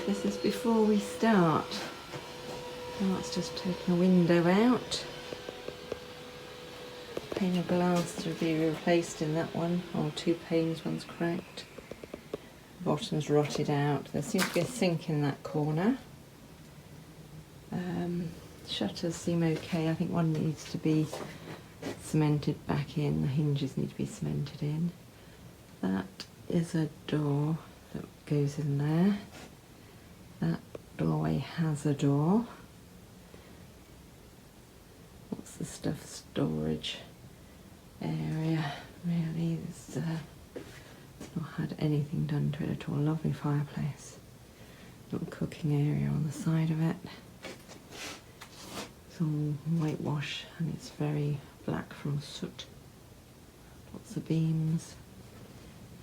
This is before we start. Mark's just taking a window out. Pane of glass to be replaced in that one. Oh, 2 panes, one's cracked. Bottom's rotted out. There seems to be a sink in that corner. Shutters seem okay. I think one needs to be cemented back in. The hinges need to be cemented in. That is a door that goes in there. That doorway has a door. What's the stuff storage area? Really, it's not had anything done to it at all. Lovely fireplace. Little cooking area on the side of it. It's all whitewash and it's very black from soot. Lots of beams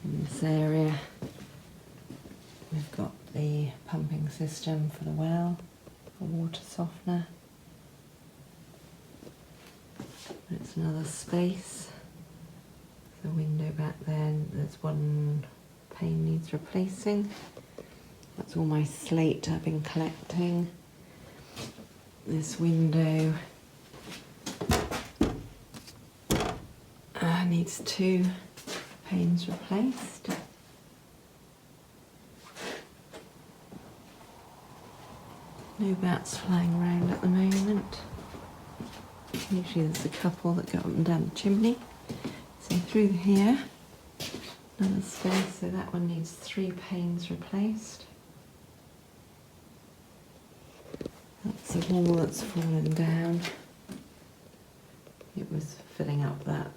in this area. We've got the pumping system for the well, a water softener. It's another space. The window back there, there's one pane needs replacing. That's all my slate I've been collecting. This window needs 2 panes replaced. No bats flying around at the moment. Usually there's a couple that go up and down the chimney. So through here, another space, so that one needs 3 panes replaced. That's a wall that's fallen down. It was filling up that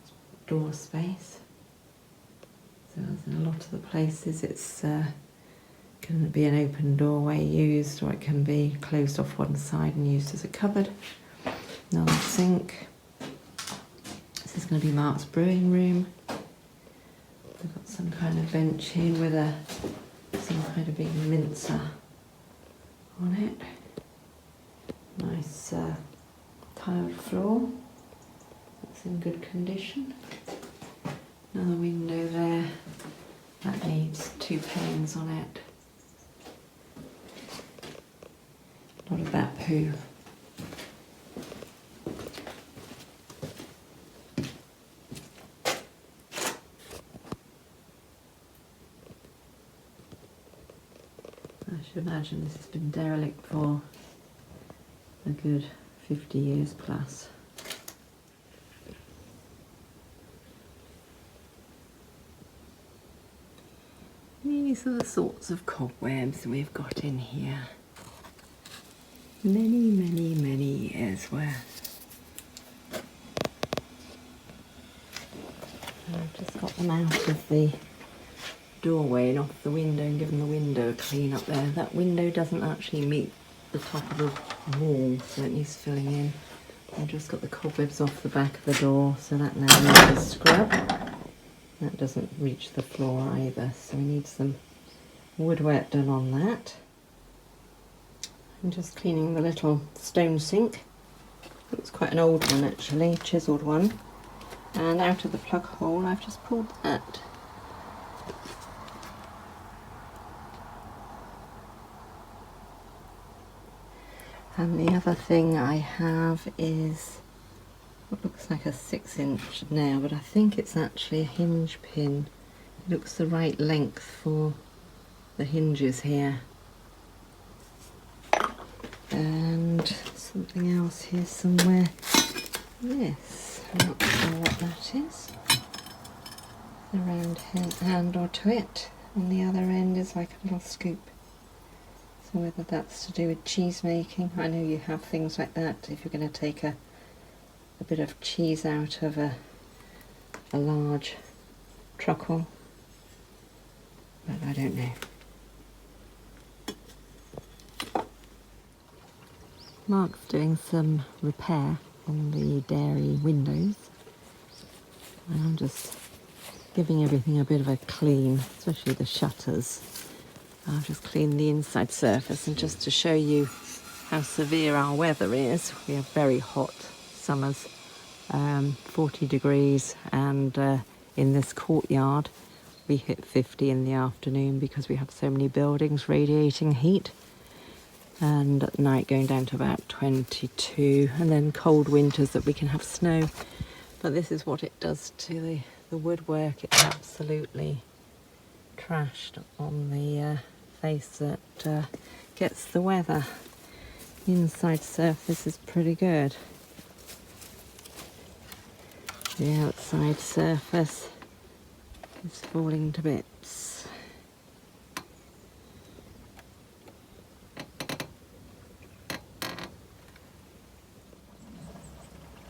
door space. So as in a lot of the places it's going to be an open doorway used, or it can be closed off one side and used as a cupboard. Another sink. This is going to be Mark's brewing room. We've got some kind of bench here with some kind of big mincer on it. Nice tiled floor. That's in good condition. Another window there. That needs 2 panes on it. A lot of bat poo. I should imagine this has been derelict for a good 50 years plus. These are the sorts of cobwebs we've got in here. Many, many, many years worth. I've just got them out of the doorway and off the window and given the window a clean up there. That window doesn't actually meet the top of the wall, so it needs filling in. I've just got the cobwebs off the back of the door, so that now needs a scrub. That doesn't reach the floor either, so we need some woodwork done on that. I'm just cleaning the little stone sink. It's quite an old one actually, chiselled one. And out of the plug hole I've just pulled that. And the other thing I have is what looks like a 6-inch nail, but I think it's actually a hinge pin. It looks the right length for the hinges here. And something else here somewhere. This, I'm not sure what that is. The round handle to it. And the other end is like a little scoop. So whether that's to do with cheese making, I know you have things like that if you're going to take a bit of cheese out of a large truckle, but I don't know. Mark's doing some repair on the dairy windows, and I'm just giving everything a bit of a clean, especially the shutters. I've just cleaned the inside surface, and just to show you how severe our weather is, we have very hot summers, 40 degrees, and in this courtyard we hit 50 in the afternoon because we have so many buildings radiating heat. And at night going down to about 22, and then cold winters that we can have snow. But this is what it does to the woodwork. It's absolutely trashed on the face that gets the weather. The inside surface is pretty good. The outside surface is falling to bits.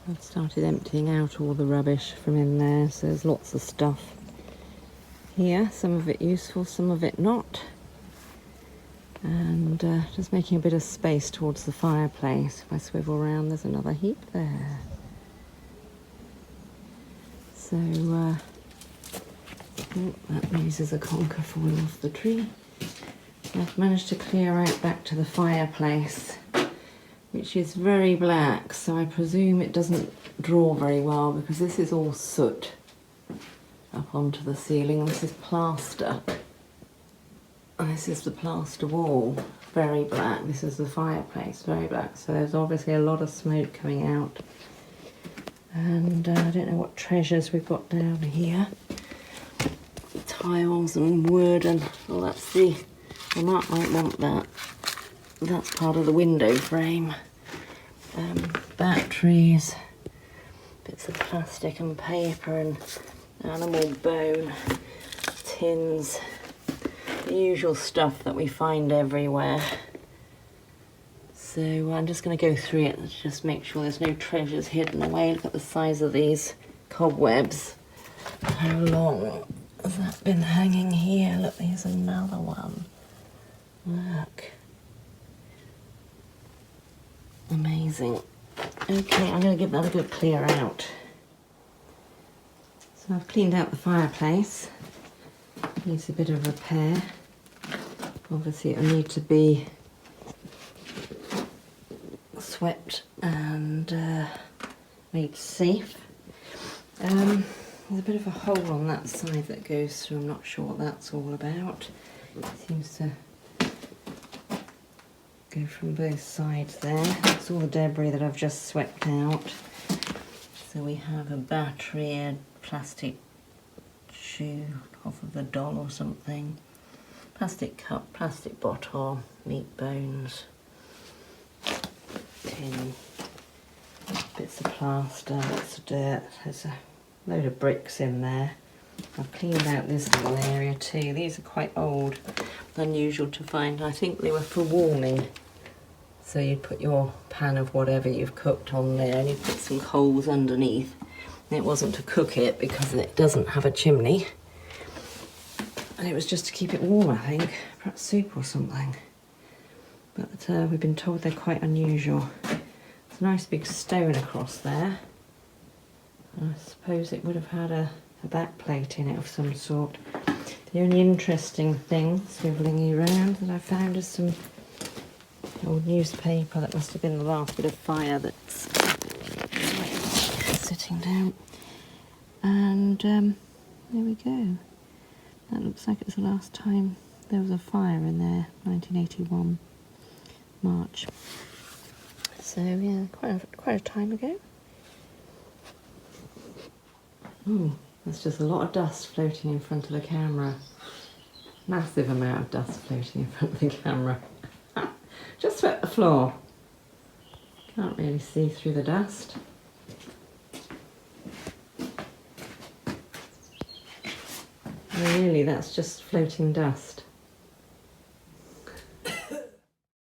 I've started emptying out all the rubbish from in there, so there's lots of stuff here, some of it useful, some of it not. And just making a bit of space towards the fireplace. If I swivel around, there's another heap there. So, oh, that noises a conker falling off the tree. I've managed to clear out back to the fireplace, which is very black, so I presume it doesn't draw very well because this is all soot up onto the ceiling. This is plaster. And this is the plaster wall, very black. This is the fireplace, very black. So there's obviously a lot of smoke coming out. And I don't know what treasures we've got down here. Tiles and wood and, well, that's the, well, Mark might want that. That's part of the window frame. Batteries, bits of plastic and paper and animal bone, tins, the usual stuff that we find everywhere. So I'm just going to go through it and just make sure there's no treasures hidden away. Look at the size of these cobwebs. How long has that been hanging here? Look, there's another one. Look. Amazing. Okay, I'm going to give that a good clear out. So I've cleaned out the fireplace. Needs a bit of repair. Obviously it'll need to be swept and made safe. There's a bit of a hole on that side that goes through. I'm not sure what that's all about. It seems to go from both sides there. That's all the debris that I've just swept out. So we have a battery, a plastic shoe off of a doll or something, plastic cup, plastic bottle, meat bones, tin, bits of plaster, bits of dirt. There's a load of bricks in there. I've cleaned out this little area too. These are quite old, unusual to find. I think they were for warming. So you'd put your pan of whatever you've cooked on there and you'd put some coals underneath. And it wasn't to cook it because it doesn't have a chimney. And it was just to keep it warm, I think. Perhaps soup or something. But we've been told they're quite unusual. There's a nice big stone across there. I suppose it would have had a back plate in it of some sort. The only interesting thing, swivelling around, that I found is some old newspaper. That must have been the last bit of fire that's sitting down. And there we go. That looks like it was the last time there was a fire in there, 1981, March. So yeah, quite a time ago. Oh, there's just a lot of dust floating in front of the camera. Massive amount of dust floating in front of the camera. Just swept the floor. Can't really see through the dust. Really, that's just floating dust.